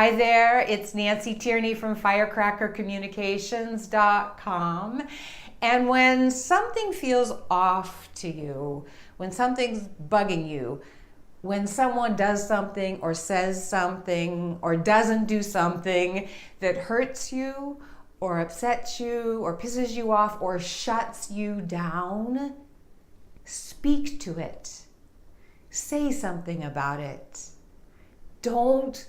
Hi there, it's Nancy Tierney from firecrackercommunications.com. And when something feels off to you, when something's bugging you, when someone does something or says something or doesn't do something that hurts you or upsets you or pisses you off or shuts you down, speak to it. Say something about it. Don't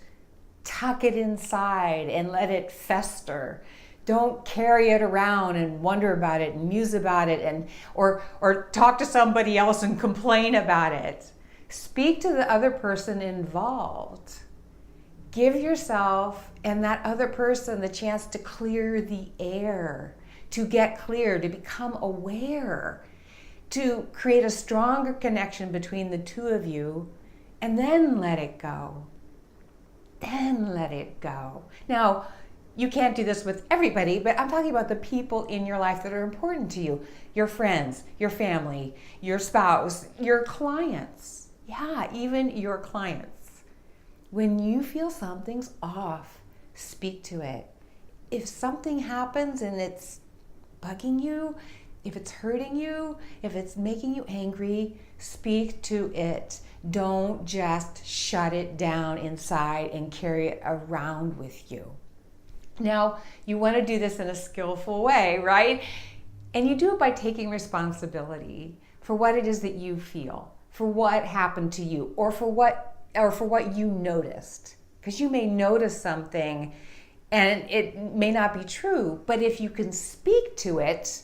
tuck it inside and let it fester. Don't carry it around and wonder about it and muse about it and or talk to somebody else and complain about it. Speak to the other person involved. Give yourself and that other person the chance to clear the air, to get clear, to become aware, to create a stronger connection between the two of you, and then let it go. Then let it go. Now, you can't do this with everybody, but I'm talking about the people in your life that are important to you. Your friends, your family, your spouse, your clients. Yeah, even your clients. When you feel something's off, speak to it. If something happens and it's bugging you, if it's hurting you, if it's making you angry, speak to it. Don't just shut it down inside and carry it around with you. Now, you want to do this in a skillful way, right? And you do it by taking responsibility for what it is that you feel, for what happened to you, or for what you noticed. Because you may notice something and it may not be true, but if you can speak to it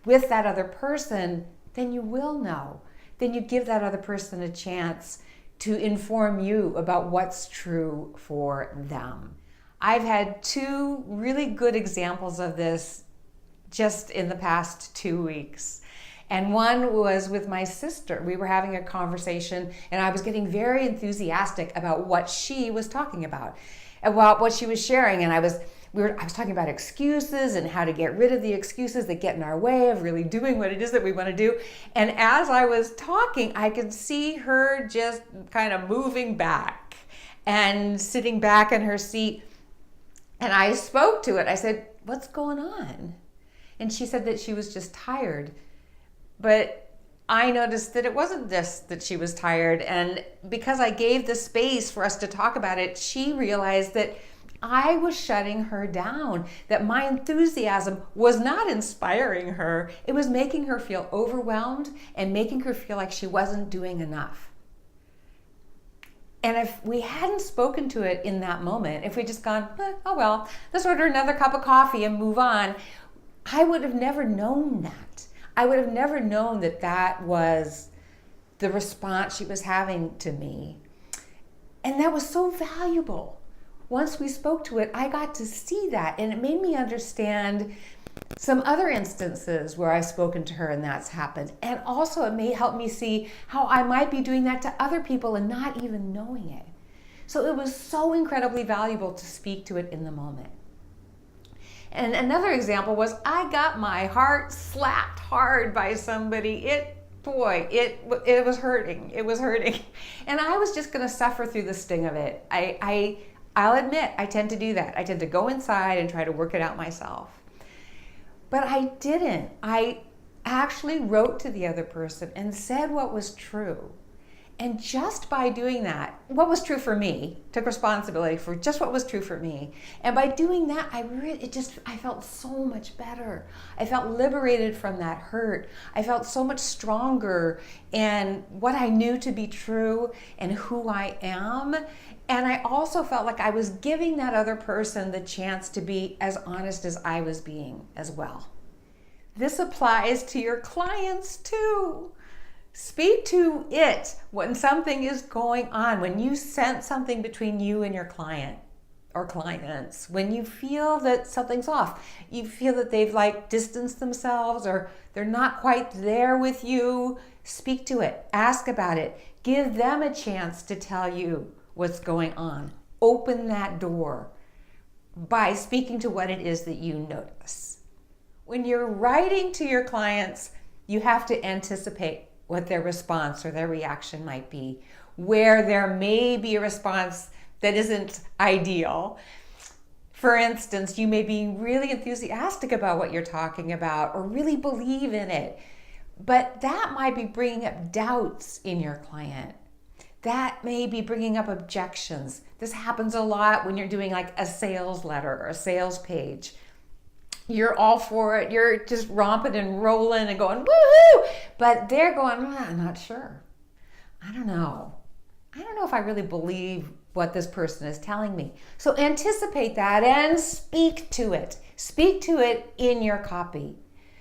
with that other person, then you will know. Then you give that other person a chance to inform you about what's true for them. I've had two really good examples of this just in the past 2 weeks. And one was with my sister. We were having a conversation and I was getting very enthusiastic about what she was talking about what she was sharing. And I was talking about excuses and how to get rid of the excuses that get in our way of really doing what it is that we want to do. And as I was talking, I could see her just kind of moving back and sitting back in her seat. And I spoke to it. I said, "What's going on?" And she said that she was just tired. But I noticed that it wasn't just that she was tired. And because I gave the space for us to talk about it, she realized that I was shutting her down, that my enthusiasm was not inspiring her. It was making her feel overwhelmed and making her feel like she wasn't doing enough. And if we hadn't spoken to it in that moment, if we just gone, oh well, let's order another cup of coffee and move on, I would have never known that. I would have never known that that was the response she was having to me. And that was so valuable. Once we spoke to it, I got to see that, and it made me understand some other instances where I've spoken to her and that's happened. And also it may help me see how I might be doing that to other people and not even knowing it. So it was so incredibly valuable to speak to it in the moment. And another example was I got my heart slapped hard by somebody. It was hurting. It was hurting. And I was just going to suffer through the sting of it. I'll admit, I tend to do that. I tend to go inside and try to work it out myself. But I didn't. I actually wrote to the other person and said what was true. And just by doing that, what was true for me, took responsibility for just what was true for me. And by doing that, I felt so much better. I felt liberated from that hurt. I felt so much stronger in what I knew to be true and who I am. And I also felt like I was giving that other person the chance to be as honest as I was being as well. This applies to your clients too. Speak to it when something is going on, when you sense something between you and your client or clients, when you feel that something's off, you feel that they've distanced themselves or they're not quite there with you, speak to it, ask about it, give them a chance to tell you what's going on. Open that door by speaking to what it is that you notice. When you're writing to your clients, you have to anticipate what their response or their reaction might be. Where there may be a response that isn't ideal. For instance, you may be really enthusiastic about what you're talking about or really believe in it, but that might be bringing up doubts in your client. That may be bringing up objections. This happens a lot when you're doing like a sales letter or a sales page. You're all for it. You're just romping and rolling and going, woohoo! But they're going, I'm not sure. I don't know. I don't know if I really believe what this person is telling me. So anticipate that and speak to it. Speak to it in your copy.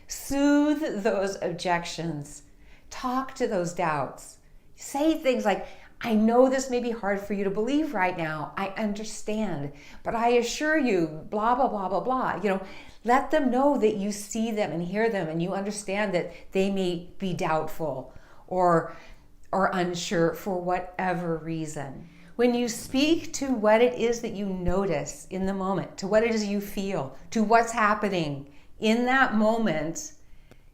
Soothe those objections. Talk to those doubts. Say things like, I know this may be hard for you to believe right now. I understand. But I assure you, blah, blah, blah, blah, blah. Let them know that you see them and hear them and you understand that they may be doubtful or unsure for whatever reason. When you speak to what it is that you notice in the moment, to what it is you feel, to what's happening in that moment,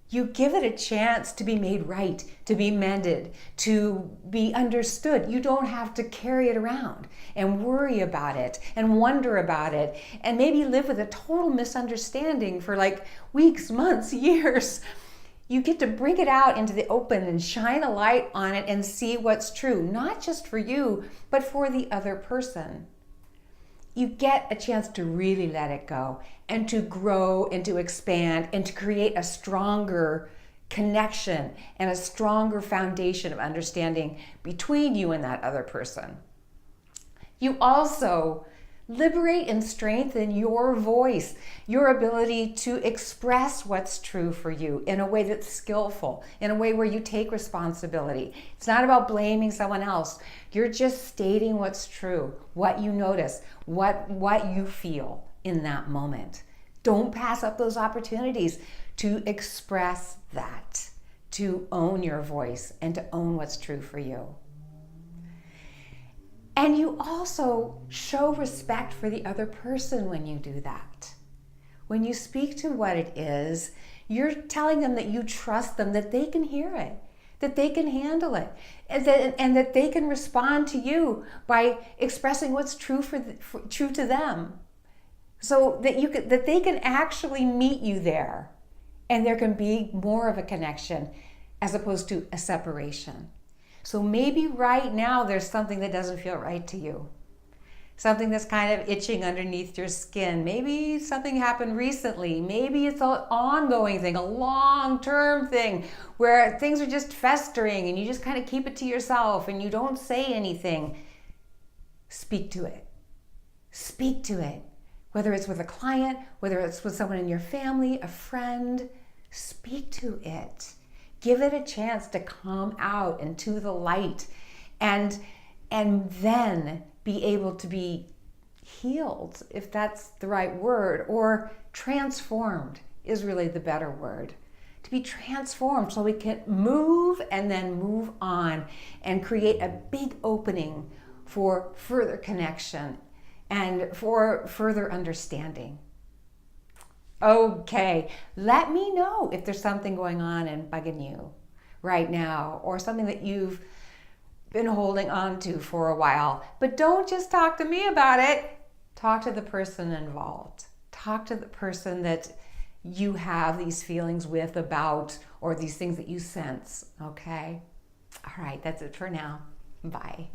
you give it a chance to be made right, to be mended, to be understood. You don't have to carry it around and worry about it and wonder about it and maybe live with a total misunderstanding for like weeks, months, years. You get to bring it out into the open and shine a light on it and see what's true, not just for you, but for the other person. You get a chance to really let it go and to grow and to expand and to create a stronger connection and a stronger foundation of understanding between you and that other person. You also liberate and strengthen your voice, your ability to express what's true for you in a way that's skillful, in a way where you take responsibility. It's not about blaming someone else. You're just stating what's true, what you notice, what you feel in that moment. Don't pass up those opportunities to express that, to own your voice and to own what's true for you. And you also show respect for the other person when you do that. When you speak to what it is, you're telling them that you trust them, that they can hear it, that they can handle it, and that they can respond to you by expressing what's true true to them. So that they can actually meet you there, and there can be more of a connection as opposed to a separation. So maybe right now there's something that doesn't feel right to you. Something that's kind of itching underneath your skin. Maybe something happened recently. Maybe it's an ongoing thing, a long-term thing where things are just festering and you just kind of keep it to yourself and you don't say anything. Speak to it. Speak to it. Whether it's with a client, whether it's with someone in your family, a friend, speak to it. Give it a chance to come out into the light and then be able to be healed, if that's the right word, or transformed is really the better word. To be transformed so we can move and then move on and create a big opening for further connection and for further understanding. Okay, let me know if there's something going on and bugging you right now or something that you've been holding on to for a while. But don't just talk to me about it. Talk to the person involved. Talk to the person that you have these feelings with about or these things that you sense, okay? All right, that's it for now. Bye.